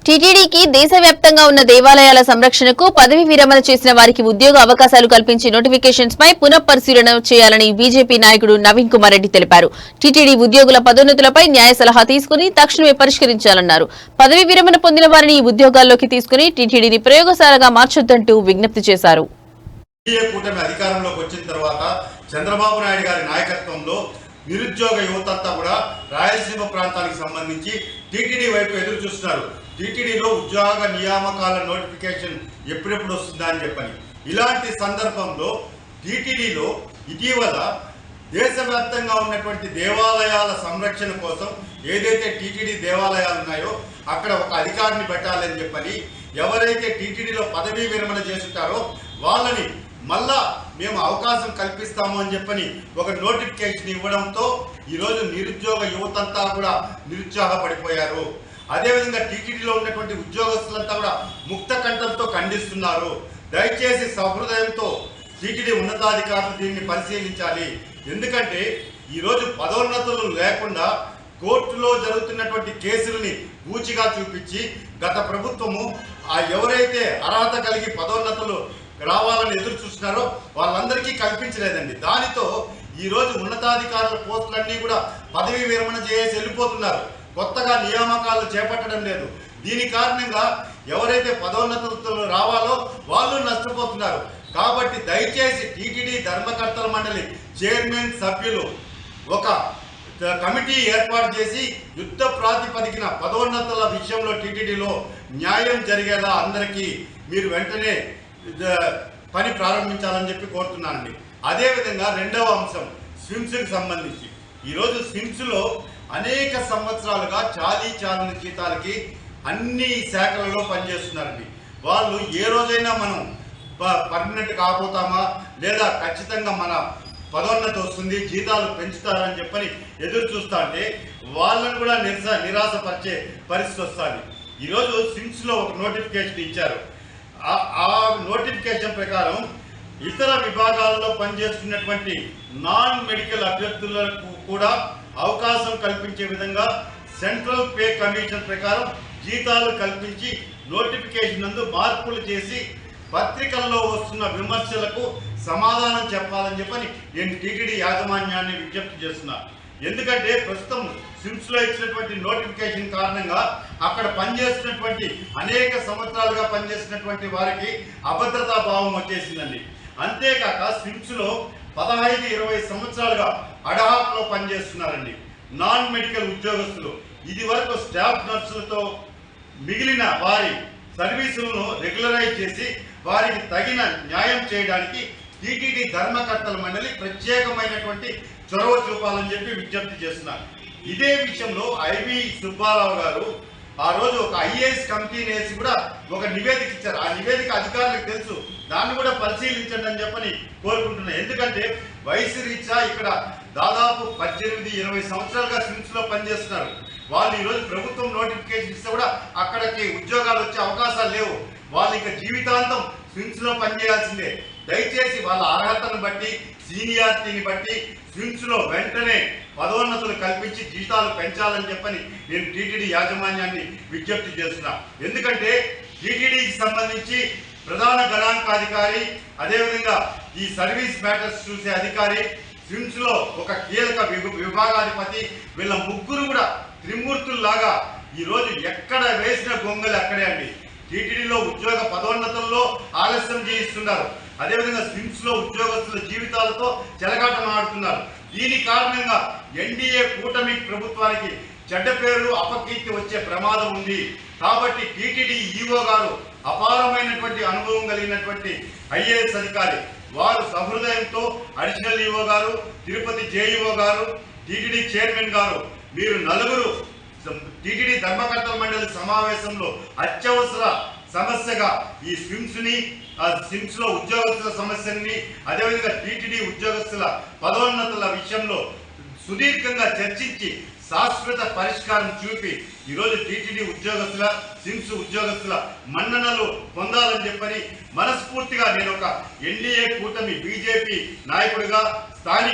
టీటీడీకి దేశవ్యాప్తంగా ఉన్న దేవాలయాల సంరక్షణకు పదవి విరమణ చేసిన వారికి ఉద్యోగ అవకాశాలు కల్పించి నోటిఫికేషన్స్ పై పునఃపరిశీలన చేయాలని బీజేపీ నాయకుడు నవీన్ కుమార్ రెడ్డి తెలిపారు. టీటీడీ ఉద్యోగుల పదోన్నతులపై న్యాయ సలహా తీసుకుని తక్షణమే పరిష్కరించాలన్నారు. పదవి విరమణ పొందిన వారిని ఉద్యోగాల్లోకి తీసుకుని టీటీడీని ప్రయోగశాలగా మార్చొద్దంటూ విజ్ఞప్తి చేశారు. చంద్రబాబు నాయుడు గారి నాయకత్వంలో నిరుద్యోగ యువతంతా కూడా రాయలసీమ ప్రాంతానికి సంబంధించి టీటీడీ వైపు ఎదురు చూస్తున్నారు. టీటీడీలో ఉద్యోగ నియామకాల నోటిఫికేషన్ ఎప్పుడెప్పుడు వస్తుందా అని చెప్పని. ఇలాంటి సందర్భంలో టీటీడీలో ఇటీవల దేశవ్యాప్తంగా ఉన్నటువంటి దేవాలయాల సంరక్షణ కోసం ఏదైతే టీటీడీ దేవాలయాలు ఉన్నాయో అక్కడ ఒక అధికారిని పెట్టాలని చెప్పని ఎవరైతే టీటీడీలో పదవీ విరమణ చేస్తుంటారో వాళ్ళని మళ్ళా మేము అవకాశం కల్పిస్తాము అని చెప్పని ఒక నోటిఫికేషన్ ఇవ్వడంతో ఈరోజు నిరుద్యోగ యువతంతా కూడా నిరుత్సాహపడిపోయారు. అదేవిధంగా టీటీడీలో ఉన్నటువంటి ఉద్యోగస్తులంతా కూడా ముక్త కంఠంతో ఖండిస్తున్నారు. దయచేసి సహృదయంతో టీటీడీ ఉన్నతాధికారులు దీన్ని పరిశీలించాలి. ఎందుకంటే ఈరోజు పదోన్నతులు లేకుండా కోర్టులో జరుగుతున్నటువంటి కేసులని పూచిగా చూపించి గత ప్రభుత్వము ఎవరైతే అర్హత కలిగి పదోన్నతులు రావాలని ఎదురు చూస్తున్నారో వాళ్ళందరికీ కల్పించలేదండి. దానితో ఈరోజు ఉన్నతాధికారుల పోస్టులన్నీ కూడా పదవీ విరమణ చేసి వెళ్ళిపోతున్నారు. కొత్తగా నియామకాలు చేపట్టడం లేదు. దీని కారణంగా ఎవరైతే పదోన్నతులు రావాలో వాళ్ళు నష్టపోతున్నారు. కాబట్టి దయచేసి టీటీడీ ధర్మకర్తల మండలి చైర్మన్ సభ్యులు ఒక కమిటీ ఏర్పాటు చేసి యుద్ధ ప్రాతిపదికన పదోన్నతుల విషయంలో టీటీడీలో న్యాయం జరిగేలా అందరికీ మీరు వెంటనే పని ప్రారంభించాలని చెప్పి కోరుతున్నానండి. అదేవిధంగా రెండవ అంశం స్విమ్స్కి సంబంధించి ఈరోజు స్విమ్స్లో అనేక సంవత్సరాలుగా చాలీ జీతాలకి అన్ని శాఖలలో పనిచేస్తున్నారండి. వాళ్ళు ఏ రోజైనా మనం పర్మనెంట్ కాకపోతామా లేదా ఖచ్చితంగా మన పదోన్నతి వస్తుంది జీతాలు పెంచుతారని చెప్పని ఎదురు చూస్తా అంటే వాళ్ళని కూడా నిరాశపరిచే పరిస్థితి వస్తుంది. ఈరోజు స్విమ్స్లో ఒక నోటిఫికేషన్ ఇచ్చారు. ఆ నోటిఫికేషన్ ప్రకారం ఇతర విభాగాలలో పనిచేస్తున్నటువంటి నాన్ మెడికల్ అభ్యర్థులకు కూడా అవకాశం కల్పించే విధంగా సెంట్రల్ పే కమిషన్ ప్రకారం జీతాలు కల్పించి నోటిఫికేషన్ నందు మార్పులు చేసి పత్రికల్లో వస్తున్న విమర్శలకు సమాధానం చెప్పాలని చెప్పని నేను టీటీడీ యాజమాన్యాన్ని విజ్ఞప్తి చేస్తున్నా. ఎందుకంటే ప్రస్తుతం స్విమ్స్లో ఇచ్చినటువంటి నోటిఫికేషన్ కారణంగా అక్కడ పనిచేస్తున్నటువంటి అనేక సంవత్సరాలుగా పనిచేసినటువంటి వారికి అభద్రతా భావం వచ్చేసిందండి. అంతేకాక స్విమ్స్లో 15-20 సంవత్సరాలుగా అడహాక్లో పనిచేస్తున్నారండి నాన్ మెడికల్ ఉద్యోగస్తులు. ఇది వరకు స్టాఫ్ నర్సులతో మిగిలిన వారి సర్వీసులను రెగ్యులరైజ్ చేసి వారికి తగిన న్యాయం చేయడానికి టీటీడీ ధర్మకర్తల మండలి ప్రత్యేకమైనటువంటి చొరవ చూపాలని చెప్పి విజ్ఞప్తి చేస్తున్నారు. ఇదే విషయంలో ఐవి సుబ్బారావు గారు ఆ రోజు ఒక ఐఏఎస్ కమిటీని వేసి కూడా ఒక నివేదిక ఇచ్చారు. ఆ నివేదిక అధికారులకు తెలుసు, దాన్ని కూడా పరిశీలించండి అని చెప్పని కోరుకుంటున్నాను. ఎందుకంటే వయసు రీత్యా ఇక్కడ దాదాపు 18-20 సంవత్సరాలుగా స్విమ్స్లో పనిచేస్తున్నారు. వాళ్ళు ఈరోజు ప్రభుత్వం నోటిఫికేషన్ ఇస్తే కూడా అక్కడికి ఉద్యోగాలు వచ్చే అవకాశాలు లేవు. వాళ్ళు ఇంకా జీవితాంతం స్విమ్స్లో పనిచేయాల్సిందే. దయచేసి వాళ్ళ అర్హతను బట్టి సీనియారిటీని బట్టి స్విమ్స్లో వెంటనే పదోన్నతులు కల్పించి జీతాలు పెంచాలని చెప్పని నేను టీటీడీ యాజమాన్యాన్ని విజ్ఞప్తి చేస్తున్నా. ఎందుకంటే టీటీడీకి సంబంధించి ప్రధాన గణాంకాధికారి అదేవిధంగా ఈ సర్వీస్ మ్యాటర్స్ చూసే అధికారి స్విమ్స్లో ఒక కీలక విభాగాధిపతి వీళ్ళ ముగ్గురు కూడా త్రిమూర్తుల్లాగా ఈరోజు ఎక్కడ వేసిన గొంగలు అక్కడే అండి. టీటీడీలో ఉద్యోగ పదోన్నతుల్లో ఆలస్యం చేయిస్తున్నారు. అదేవిధంగా స్విమ్స్లో ఉద్యోగస్తుల జీవితాలతో చెలగాటమాడుతున్నారు. దీని కారణంగా ఎన్డీఏ కూటమి ప్రభుత్వానికి చెడ్డ పేరు అపకీర్తి వచ్చే ప్రమాదం ఉంది. కాబట్టి టీటీడీ ఈఓ గారు అపారమైనటువంటి అనుభవం కలిగినటువంటి ఐఏఎస్ అధికారి, వారు సహృదయంతో అడిషనల్ ఈఓ గారు, తిరుపతి జేఈఓ గారు, టీటీడీ చైర్మన్ గారు, మీరు నలుగురు టీటీడీ ధర్మకర్తల మండలి సమావేశంలో అత్యవసర సమస్యగా ఈ స్విమ్స్లో ఉద్యోగస్తుల సమస్యని అదేవిధంగా టీటీడీ ఉద్యోగస్తుల పదోన్నతుల విషయంలో సుదీర్ఘంగా చర్చించి శాశ్వత పరిష్కారం చూపి ఈరోజు టీటీడీ ఉద్యోగస్తుల స్విమ్స్ ఉద్యోగస్తుల మన్ననలు పొందాలని చెప్పని మనస్ఫూర్తిగా నేను ఒక ఎన్డీఏ కూటమి బీజేపీ నాయకుడిగా స్థానిక